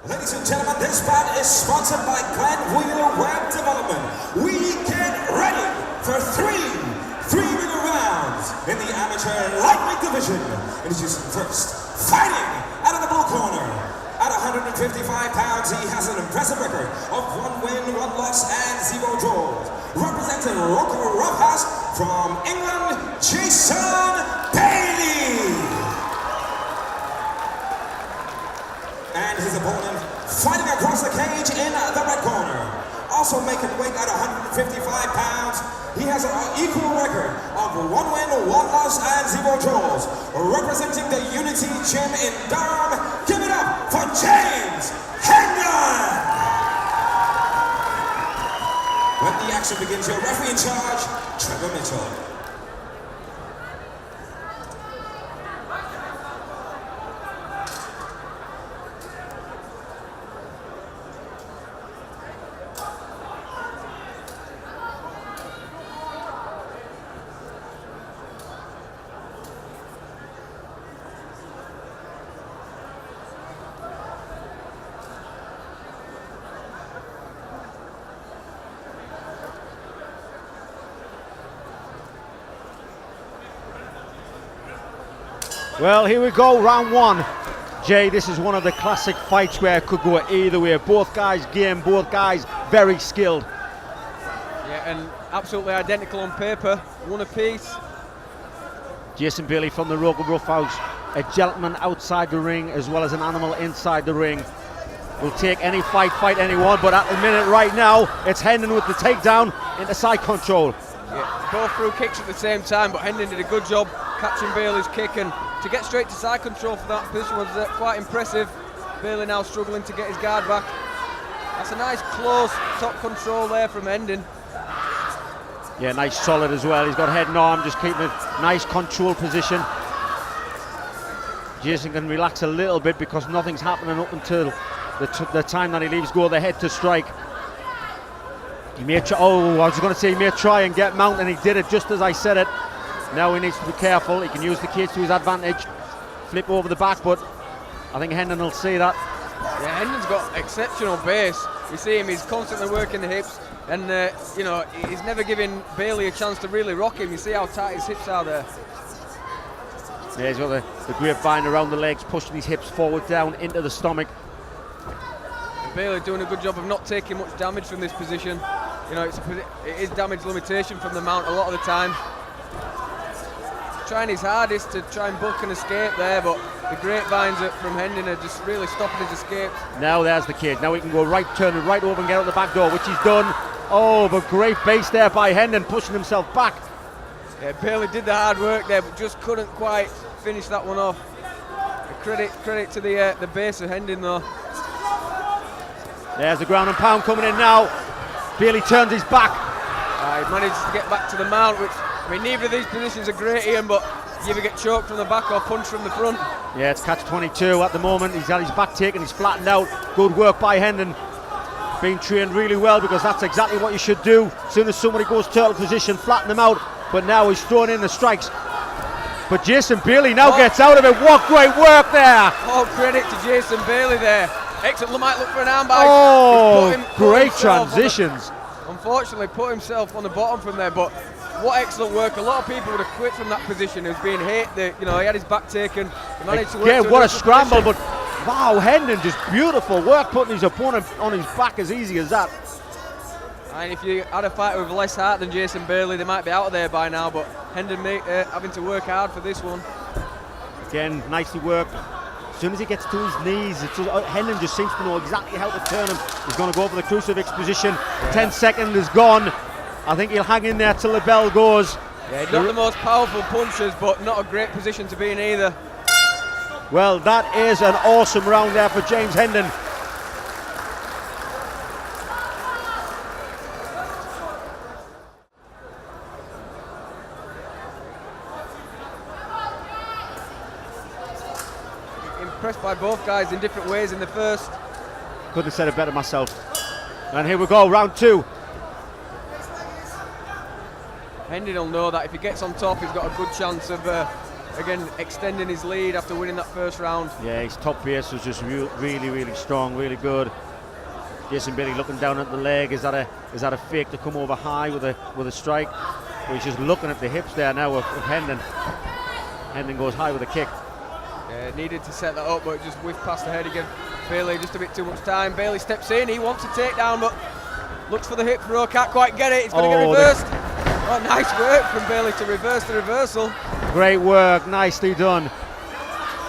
Ladies and gentlemen, this bout is sponsored by Glenn Wheeler Web Development. We get ready for three-minute rounds in the amateur lightweight division. Introducing first, fighting out of the blue corner. At 155 pounds, he has an impressive record of 1 win, 1 loss, and 0 draws. Representing local roughhouse from England, Jason Bailey. And his opponent fighting across the cage in the red corner. Also making weight at 155 pounds, he has an equal record of 1 win, 1 loss, and 0 draws. Representing the Unity Gym in Durham, give it up for James Hendon! When the action begins, your referee in charge, Trevor Mitchell. Well, here we go, round one. Jay, this is one of the classic fights where it could go either way. Both guys game, both guys very skilled. Yeah, and absolutely identical on paper, one apiece. Jason Bailey from the local roughhouse, a gentleman outside the ring as well as an animal inside the ring. Will take any fight anyone, but at the minute right now, it's Hendon with the takedown into side control. Yeah, both threw kicks at the same time, but Hendon did a good job catching Bailey's kick, and to get straight to side control for that position was quite impressive. Bailey now struggling to get his guard back. That's a nice close top control there from Hendon. Yeah, nice solid as well. He's got head and arm, just keeping a nice control position. Jason can relax a little bit because nothing's happening up until the time that he leaves go the head to strike. He may try, I was going to say he may try and get mount, and he did it just as I said it. Now he needs to be careful. He can use the cage to his advantage, flip over the back, but I think Hendon will see that. Yeah, Hendon's got exceptional base. You see him, he's constantly working the hips, and you know, he's never giving Bailey a chance to really rock him. You see how tight his hips are there. Yeah, he's got the grapevine around the legs, pushing his hips forward down into the stomach. And Bailey doing a good job of not taking much damage from this position. You know, it is damage limitation from the mount a lot of the time. Trying his hardest to try and book and escape there, but the grapevines from Hendon are just really stopping his escape. Now there's the cage. Now he can go right, turn it right over and get out the back door, which he's done. Oh, but great base there by Hendon, pushing himself back. Yeah, Bailey did the hard work there, but just couldn't quite finish that one off. Credit to the base of Hendon though. There's the ground and pound coming in now. Bailey turns his back. He manages to get back to the mount, which, I mean, neither of these positions are great, Ian, but you either get choked from the back or punched from the front. Yeah, it's catch-22 at the moment. He's had his back taken, he's flattened out. Good work by Hendon. Being trained really well, because that's exactly what you should do. As soon as somebody goes turtle position, flatten them out. But now he's throwing in the strikes. But Jason Bailey now gets out of it. What great work there! All credit to Jason Bailey there. Excellent, might look for an armbar. Oh, great transitions. Unfortunately, put himself on the bottom from there, but what excellent work. A lot of people would have quit from that position. He was being hit. You know, he had his back taken. He managed to work. Yeah, what a scramble, but wow, Hendon, just beautiful work putting his opponent on his back as easy as that. And if you had a fighter with less heart than Jason Bailey, they might be out of there by now, but Hendon having to work hard for this one. Again, nicely worked. As soon as he gets to his knees, Hendon just seems to know exactly how to turn him. He's going to go for the crucifix position. Yeah. 10 seconds is gone. I think he'll hang in there till the bell goes. Yeah, not the most powerful punchers, but not a great position to be in either. Well, that is an awesome round there for James Hendon. Impressed by both guys in different ways in the first. Couldn't have said it better myself. And here we go, round two. Hendon will know that if he gets on top, he's got a good chance of again extending his lead after winning that first round. Yeah, his top base was just really strong, really good. Jason Bailey looking down at the leg. Is that a fake to come over high with a strike? Well, he's just looking at the hips there now of Hendon. Hendon goes high with a kick. Yeah, needed to set that up, but it just whiffed past the head again. Bailey just a bit too much time. Bailey steps in. He wants a takedown, but looks for the hip throw. Can't quite get it. He's going to get reversed. Oh, nice work from Bailey to reverse the reversal. Great work, nicely done.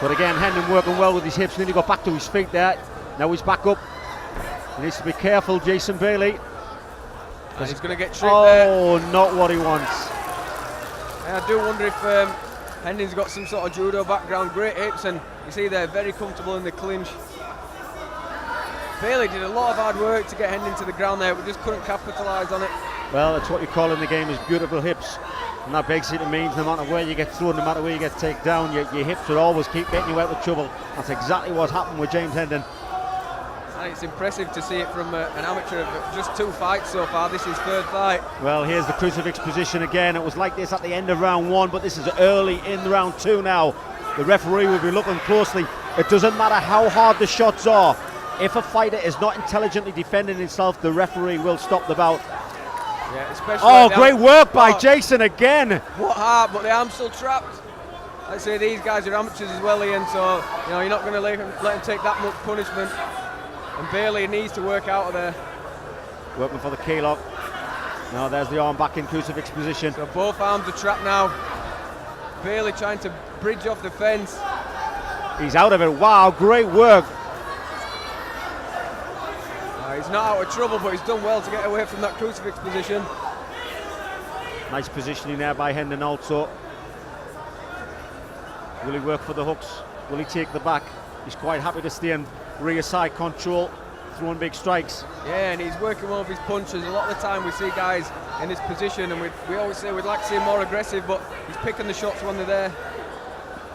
But again, Hendon working well with his hips. Nearly got back to his feet there. Now he's back up. He needs to be careful, Jason Bailey. And he's going to get tripped there. Oh, not what he wants. And I do wonder if Hendon's got some sort of judo background. Great hips, and you see they're very comfortable in the clinch. Bailey did a lot of hard work to get Hendon to the ground there, but just couldn't capitalise on it. Well, that's what you call in the game is beautiful hips. And that basically means no matter where you get thrown, no matter where you get taken down, your hips will always keep getting you out of trouble. That's exactly what's happened with James Hendon. And it's impressive to see it from an amateur of just 2 fights so far. This is 3rd fight. Well, here's the crucifix position again. It was like this at the end of round 1, but this is early in round 2 now. The referee will be looking closely. It doesn't matter how hard the shots are. If a fighter is not intelligently defending himself, the referee will stop the bout. Yeah, especially. Oh, great work by Jason again. What hard, but the arm's still trapped. I'd say these guys are amateurs as well, Ian, so you're not going to let him take that much punishment. And Bailey needs to work out of there. Working for the key lock. Now there's the arm back in crucifix position. So both arms are trapped now. Bailey trying to bridge off the fence. He's out of it. Wow, great work. He's not out of trouble, but he's done well to get away from that crucifix position. Nice positioning there by Hendon also. Will he work for the hooks? Will he take the back? He's quite happy to stay in rear side control, throwing big strikes. Yeah, and he's working well with his punches. A lot of the time we see guys in this position, and we always say we'd like to see him more aggressive, but he's picking the shots when they're there.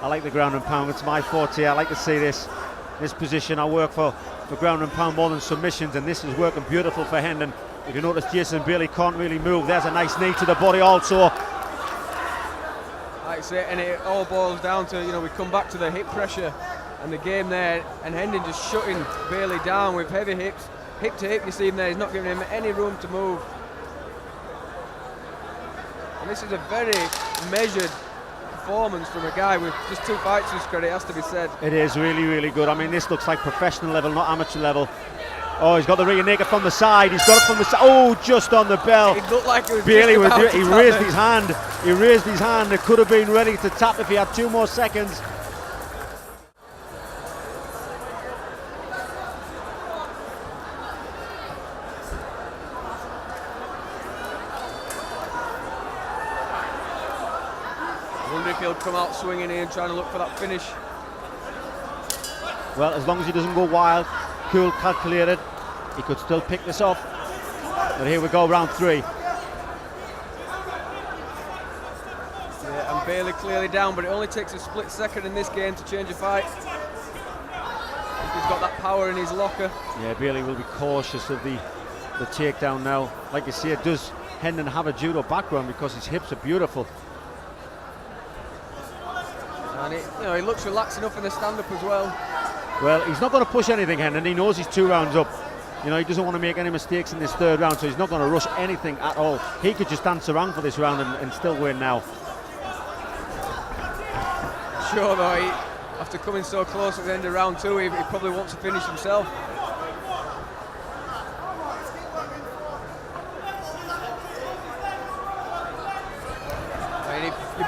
I like the ground and pound. It's my forte. I like to see this position. I work for ground and pound more than submissions, and this is working beautiful for Hendon. If you notice, Jason Bailey can't really move. There's a nice knee to the body also. Like I say, and it all boils down to, we come back to the hip pressure and the game there, and Hendon just shutting Bailey down with heavy hips. Hip to hip, you see him there, he's not giving him any room to move. And this is a very measured performance from a guy with just 2 fights to his credit, has to be said. It is really good. I mean, this looks like professional level, not amateur level. Oh, he's got the rear naked from the side. He's got it from the side. Oh, just on the bell. It looked like it was Bailey he raised his hand. He raised his hand. It could have been ready to tap if he had 2 more seconds. He'll come out swinging in, trying to look for that finish. Well, as long as he doesn't go wild, cool, calculated, he could still pick this off. But here we go, round 3. Yeah, and Bailey clearly down, but it only takes a split second in this game to change a fight. He's got that power in his locker. Yeah, Bailey will be cautious of the takedown now. Like you say, does Hendon have a judo background because his hips are beautiful? And he looks relaxed enough in the stand-up as well. Well, he's not going to push anything, Hendon. He knows he's 2 rounds up. He doesn't want to make any mistakes in this 3rd round, so he's not going to rush anything at all. He could just dance around for this round and still win now. Sure, though, after coming so close at the end of round 2, he probably wants to finish himself.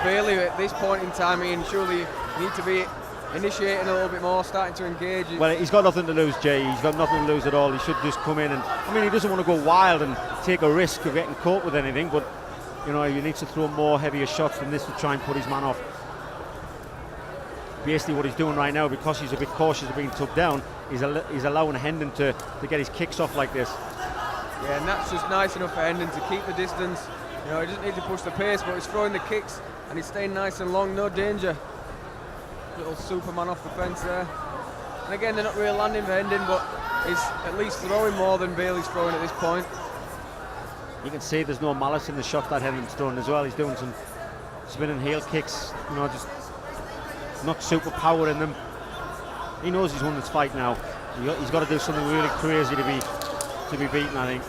Bailey at this point in time, Ian, surely you need to be initiating a little bit more, starting to engage. Well, he's got nothing to lose, Jay. He's got nothing to lose at all. He should just come in and, he doesn't want to go wild and take a risk of getting caught with anything, but, he needs to throw more heavier shots than this to try and put his man off. Basically what he's doing right now, because he's a bit cautious of being took down, he's allowing Hendon to get his kicks off like this. Yeah, and that's just nice enough for Hendon to keep the distance. He doesn't need to push the pace, but he's throwing the kicks and he's staying nice and long, no danger. Little Superman off the fence there. And again, they're not really landing for Hendon, but he's at least throwing more than Bailey's throwing at this point. You can see there's no malice in the shot that Hendon's throwing as well. He's doing some spinning heel kicks, just not superpowering them. He knows he's won this fight now. He's got to do something really crazy to be beaten, I think.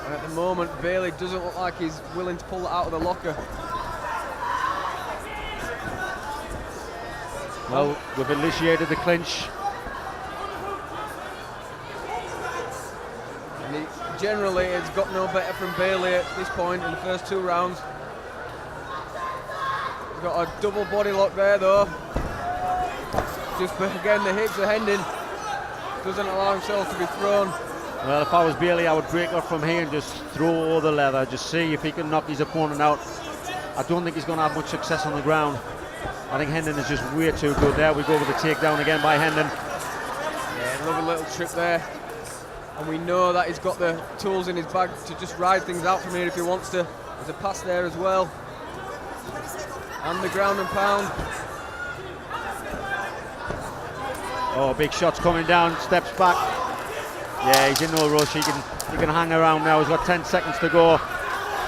And at the moment, Bailey doesn't look like he's willing to pull it out of the locker. Well, we've initiated the clinch. And generally, it's got no better from Bailey at this point in the first 2 rounds. He's got a double body lock there, though. Just again, the hips of Hendon doesn't allow himself to be thrown. Well, if I was Bailey, I would break up from here and just throw all the leather, just see if he can knock his opponent out. I don't think he's going to have much success on the ground. I think Hendon is just way too good. There we go with the takedown again by Hendon. Yeah, lovely little trip there. And we know that he's got the tools in his bag to just ride things out from here if he wants to. There's a pass there as well. And the ground and pound. Oh, big shots coming down, steps back. Yeah, he's in no rush. He can hang around now. He's got 10 seconds to go.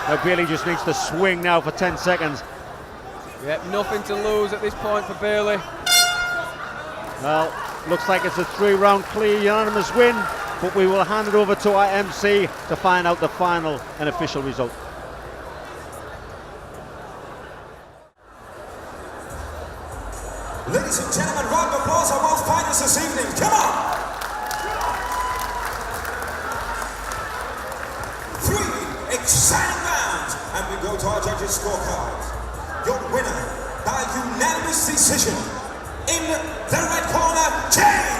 Now Bailey just needs to swing now for 10 seconds. Yep, nothing to lose at this point for Bailey. Well, looks like it's a 3-round clear unanimous win, but we will hand it over to our MC to find out the final and official result. Ladies and gentlemen, round of applause for both fighters this evening. Come on! 3 exciting rounds, and we go to our judges' scorecards. Your winner by unanimous decision in the red corner, James!